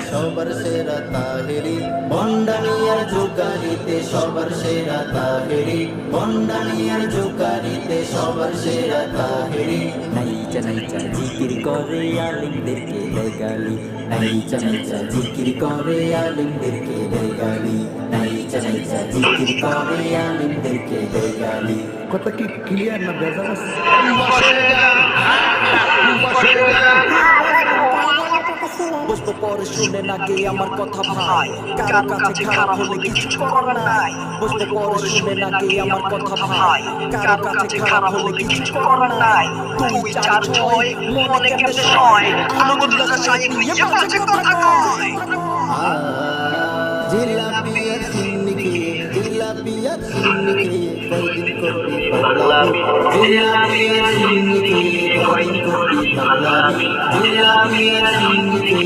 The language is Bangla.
সবার সেরা তাহেরি বন্ডানিয়ার জোকারিতে সবার সেরা তাহেরি বন্ডানিয়ার জোকারিতে সবার সেরা তাহেরি নাইচা নাইচা জিকির করে আলিমদেরকে দেয় গালি নাইচা নাইচা জিকির করে আলিমদেরকে দেয় গালি নাইচা নাইচা জিকির করে আলিমদেরকে দেয় গালি। কথা কি ক্লিয়ার না বেজার আছে? বসবো পরে শুনে না গে আমার কথা ভাই, কারো কাছে খারাপ হলে কিছু করার নাই। বসবো পরে শুনে না গে আমার কথা ভাই, কারো কাছে খারাপ হলে কিছু করার নাই। 2 4 6 মনে কেমনে সয়, আলমুল্লাহ সাহেব নিয়ে বাজে কথা কয়। জিলাপিয়া চিন্নিকে জিলাপিয়া চিন্নিকে কয়দিন করবি পাগলামি জিলাপিয়া চিন্নিকে কয়দিন করবি পাগলামি জিলাপিয়া চিন্নিকে